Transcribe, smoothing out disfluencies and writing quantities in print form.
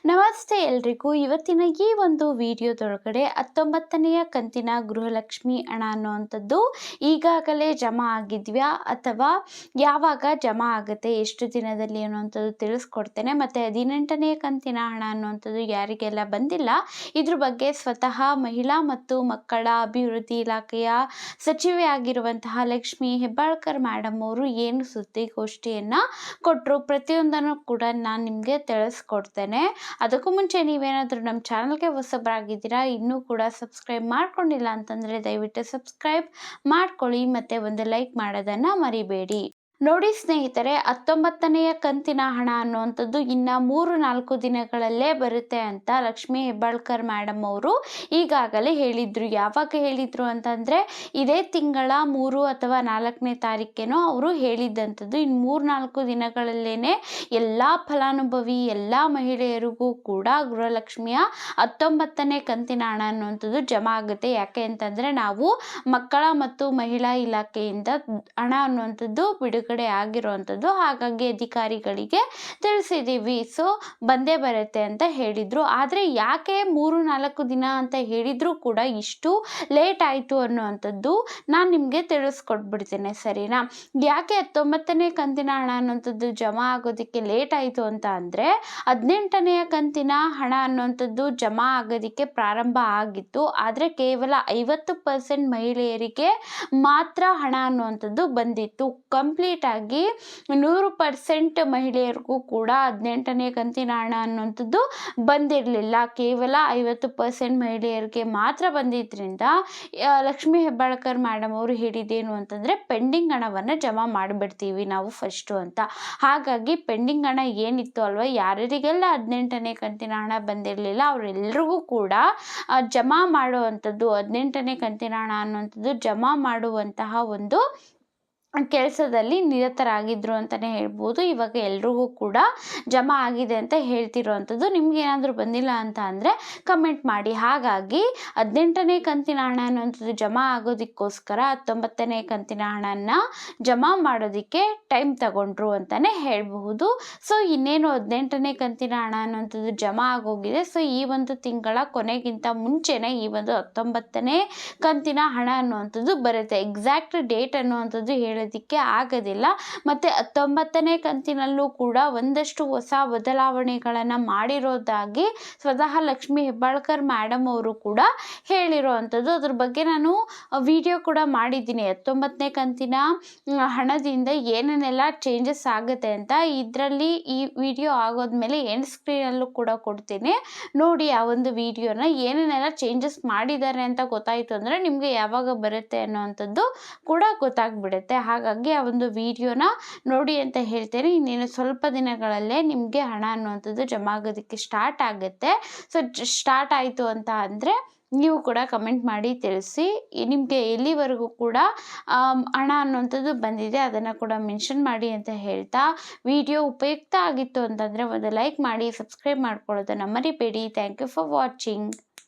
ನಮಸ್ತೆ ಎಲ್ರಿಗೂ. ಇವತ್ತಿನ ಈ ಒಂದು ವಿಡಿಯೋದೊಳಗಡೆ 19ನೆಯ ಕಂತಿನ ಗೃಹಲಕ್ಷ್ಮಿ ಹಣ ಅನ್ನುವಂಥದ್ದು ಈಗಾಗಲೇ ಜಮಾ ಆಗಿದ್ಯಾ ಅಥವಾ ಯಾವಾಗ ಜಮಾ ಆಗುತ್ತೆ, ಎಷ್ಟು ದಿನದಲ್ಲಿ ಅನ್ನುವಂಥದ್ದು ತಿಳಿಸ್ಕೊಡ್ತೇನೆ. ಮತ್ತು 18ನೆಯ ಕಂತಿನ ಹಣ ಅನ್ನುವಂಥದ್ದು ಯಾರಿಗೆಲ್ಲ ಬಂದಿಲ್ಲ, ಇದ್ರ ಬಗ್ಗೆ ಸ್ವತಃ ಮಹಿಳಾ ಮತ್ತು ಮಕ್ಕಳ ಅಭಿವೃದ್ಧಿ ಇಲಾಖೆಯ ಸಚಿವೆ ಆಗಿರುವಂತಹ ಲಕ್ಷ್ಮಿ ಹೆಬ್ಬಾಳ್ಕರ್ ಮೇಡಮ್ ಅವರು ಏನು ಸುದ್ದಿಗೋಷ್ಠಿಯನ್ನು ಕೊಟ್ಟರು, ಪ್ರತಿಯೊಂದನ್ನು ಕೂಡ ನಾನು ನಿಮಗೆ ತಿಳಿಸ್ಕೊಡ್ತೇನೆ. ಅದಕ್ಕೂ ಮುಂಚೆ ನೀವೇನಾದರೂ ನಮ್ಮ ಚಾನಲ್ಗೆ ಹೊಸಬರಾಗಿದ್ದೀರಾ, ಇನ್ನೂ ಕೂಡ ಸಬ್ಸ್ಕ್ರೈಬ್ ಮಾಡ್ಕೊಂಡಿಲ್ಲ ಅಂತಂದರೆ ದಯವಿಟ್ಟು ಸಬ್ಸ್ಕ್ರೈಬ್ ಮಾಡ್ಕೊಳ್ಳಿ ಮತ್ತು ಒಂದು ಲೈಕ್ ಮಾಡೋದನ್ನು ಮರಿಬೇಡಿ. ನೋಡಿ ಸ್ನೇಹಿತರೆ, 19ನೆಯ ಕಂತಿನ ಹಣ ಅನ್ನುವಂಥದ್ದು ಇನ್ನು 3-4 ದಿನಗಳಲ್ಲೇ ಬರುತ್ತೆ ಅಂತ ಲಕ್ಷ್ಮಿ ಹೆಬ್ಬಾಳ್ಕರ್ ಮೇಡಮ್ ಅವರು ಈಗಾಗಲೇ ಹೇಳಿದರು. ಯಾವಾಗ ಹೇಳಿದರು ಅಂತಂದರೆ ಇದೇ ತಿಂಗಳ 3 ಅಥವಾ 4ನೇ ತಾರೀಕೇನೋ ಅವರು ಹೇಳಿದ್ದಂಥದ್ದು. ಇನ್ನು 3-4 ದಿನಗಳಲ್ಲೇ ಎಲ್ಲ ಫಲಾನುಭವಿ ಎಲ್ಲ ಮಹಿಳೆಯರಿಗೂ ಕೂಡ ಗೃಹಲಕ್ಷ್ಮಿಯ 19ನೇ ಕಂತಿನ ಹಣ ಅನ್ನುವಂಥದ್ದು ಜಮಾ ಆಗುತ್ತೆ. ಯಾಕೆ ಅಂತಂದರೆ ನಾವು ಮಕ್ಕಳ ಮತ್ತು ಮಹಿಳಾ ಇಲಾಖೆಯಿಂದ ಹಣ ಅನ್ನುವಂಥದ್ದು ಬಿಡುಗಡೆ ಆಗಿರುವಂಥದ್ದು, ಹಾಗಾಗಿ ಅಧಿಕಾರಿಗಳಿಗೆ ತಿಳಿಸಿದ್ದೀವಿ. ಸೊ ಬಂದೇ ಬರುತ್ತೆ ಅಂತ ಹೇಳಿದರು. ಆದರೆ ಯಾಕೆ 3-4 ದಿನ ಅಂತ ಹೇಳಿದರೂ ಕೂಡ ಇಷ್ಟು ಲೇಟ್ ಆಯಿತು ಅನ್ನುವಂಥದ್ದು ನಾನು ನಿಮಗೆ ತಿಳಿಸ್ಕೊಟ್ಬಿಡ್ತೇನೆ, ಸರಿನಾ? ಯಾಕೆ 19ನೇ ಕಂತಿನ ಹಣ ಅನ್ನುವಂಥದ್ದು ಜಮಾ ಆಗೋದಕ್ಕೆ ಲೇಟ್ ಆಯಿತು ಅಂತ ಅಂದರೆ 18ನೆಯ ಕಂತಿನ ಹಣ ಅನ್ನುವಂಥದ್ದು ಜಮಾ ಆಗೋದಕ್ಕೆ ಪ್ರಾರಂಭ ಆಗಿತ್ತು. ಆದರೆ ಕೇವಲ 50% ಮಹಿಳೆಯರಿಗೆ ಮಾತ್ರ ಹಣ ಅನ್ನುವಂಥದ್ದು ಬಂದಿತ್ತು. ಕಂಪ್ಲೀಟ್ ಆಗಿ 100% ಮಹಿಳೆಯರಿಗೂ ಕೂಡ 18ನೇ ಕಂತಿನ ಹಣ ಅನ್ನುವಂಥದ್ದು ಬಂದಿರಲಿಲ್ಲ. ಕೇವಲ 50% ಮಹಿಳೆಯರಿಗೆ ಮಾತ್ರ ಬಂದಿದ್ದರಿಂದ ಲಕ್ಷ್ಮಿ ಹೆಬ್ಬಾಳ್ಕರ್ ಮೇಡಮ್ ಅವರು ಹೇಳಿದ್ದೇನು ಅಂತಂದರೆ ಪೆಂಡಿಂಗ್ ಹಣವನ್ನು ಜಮಾ ಮಾಡಿಬಿಡ್ತೀವಿ ನಾವು ಫಸ್ಟು ಅಂತ. ಹಾಗಾಗಿ ಪೆಂಡಿಂಗ್ ಹಣ ಏನಿತ್ತು ಅಲ್ವ, ಯಾರಿಗೆಲ್ಲ 18ನೇ ಕಂತಿನ ಹಣ ಬಂದಿರಲಿಲ್ಲ ಅವರೆಲ್ಲರಿಗೂ ಕೂಡ ಜಮಾ ಮಾಡುವಂಥದ್ದು, 18ನೇ ಕಂತಿನ ಹಣ ಅನ್ನುವಂಥದ್ದು ಜಮಾ ಮಾಡುವಂತಹ ಒಂದು ಕೆಲಸದಲ್ಲಿ ನಿರತರಾಗಿದ್ದರು ಅಂತಲೇ ಹೇಳ್ಬೋದು. ಇವಾಗ ಎಲ್ರಿಗೂ ಕೂಡ ಜಮಾ ಆಗಿದೆ ಅಂತ ಹೇಳ್ತಿರೋವಂಥದ್ದು. ನಿಮ್ಗೆ ಏನಾದರೂ ಬಂದಿಲ್ಲ ಅಂತ ಅಂದರೆ ಕಮೆಂಟ್ ಮಾಡಿ. ಹಾಗಾಗಿ 18ನೇ ಕಂತಿನ ಹಣ ಅನ್ನುವಂಥದ್ದು ಜಮಾ ಆಗೋದಕ್ಕೋಸ್ಕರ 19ನೇ ಕಂತಿನ ಹಣನ ಜಮಾ ಮಾಡೋದಕ್ಕೆ ಟೈಮ್ ತಗೊಂಡ್ರು ಅಂತಲೇ ಹೇಳಬಹುದು. ಸೊ ಇನ್ನೇನು 18ನೇ ಕಂತಿನ ಹಣ ಅನ್ನುವಂಥದ್ದು ಜಮಾ ಆಗೋಗಿದೆ. ಸೊ ಈ ಒಂದು ತಿಂಗಳ ಕೊನೆಗಿಂತ ಮುಂಚೆನೇ ಈ ಒಂದು 19ನೇ ಕಂತಿನ ಹಣ ಅನ್ನುವಂಥದ್ದು ಬರುತ್ತೆ. ಎಕ್ಸಾಕ್ಟ್ ಡೇಟ್ ಅನ್ನುವಂಥದ್ದು ಹೇಳೋದಕ್ಕೆ ಆಗೋದಿಲ್ಲ. ಮತ್ತು 19ನೇ ಕಂತಿನಲ್ಲೂ ಕೂಡ ಒಂದಷ್ಟು ಹೊಸ ಬದಲಾವಣೆಗಳನ್ನು ಮಾಡಿರೋದಾಗಿ ಸ್ವತಃ ಲಕ್ಷ್ಮಿ ಹೆಬ್ಬಾಳ್ಕರ್ ಮೇಡಮ್ ಅವರು ಕೂಡ ಹೇಳಿರೋವಂಥದ್ದು. ಅದ್ರ ಬಗ್ಗೆ ನಾನು ವಿಡಿಯೋ ಕೂಡ ಮಾಡಿದ್ದೀನಿ. 19ನೇ ಕಂತಿನ ಹಣದಿಂದ ಏನೇನೆಲ್ಲ ಚೇಂಜಸ್ ಆಗುತ್ತೆ ಅಂತ. ಇದರಲ್ಲಿ ಈ ವಿಡಿಯೋ ಆಗೋದ್ಮೇಲೆ ಎಂಡ್ ಸ್ಕ್ರೀನಲ್ಲೂ ಕೂಡ ಕೊಡ್ತೀನಿ, ನೋಡಿ ಆ ಒಂದು ವಿಡಿಯೋನ. ಏನೇನೆಲ್ಲ ಚೇಂಜಸ್ ಮಾಡಿದ್ದಾರೆ ಅಂತ ಗೊತ್ತಾಯಿತು ಅಂದರೆ ನಿಮಗೆ ಯಾವಾಗ ಬರುತ್ತೆ ಅನ್ನೋವಂಥದ್ದು ಕೂಡ ಗೊತ್ತಾಗ್ಬಿಡುತ್ತೆ. ಹಾಗಾಗಿ ಆ ಒಂದು ವಿಡಿಯೋನ ನೋಡಿ ಅಂತ ಹೇಳ್ತೇನೆ. ಇನ್ನೇನು ಸ್ವಲ್ಪ ದಿನಗಳಲ್ಲೇ ನಿಮಗೆ ಹಣ ಅನ್ನುವಂಥದ್ದು ಜಮಾ ಆಗೋದಕ್ಕೆ ಸ್ಟಾರ್ಟ್ ಆಗುತ್ತೆ. ಸೊ ಸ್ಟಾರ್ಟ್ ಆಯಿತು ಅಂತ ಅಂದರೆ ನೀವು ಕೂಡ ಕಮೆಂಟ್ ಮಾಡಿ ತಿಳಿಸಿ. ನಿಮಗೆ ಎಲ್ಲಿವರೆಗೂ ಕೂಡ ಹಣ ಅನ್ನುವಂಥದ್ದು ಬಂದಿದೆ ಅದನ್ನು ಕೂಡ ಮೆನ್ಷನ್ ಮಾಡಿ ಅಂತ ಹೇಳ್ತಾ, ವಿಡಿಯೋ ಉಪಯುಕ್ತ ಆಗಿತ್ತು ಅಂತಂದರೆ ಒಂದು ಲೈಕ್ ಮಾಡಿ, ಸಬ್ಸ್ಕ್ರೈಬ್ ಮಾಡ್ಕೊಳ್ಳೋದನ್ನು ಮರಿಬೇಡಿ. Thank you for watching.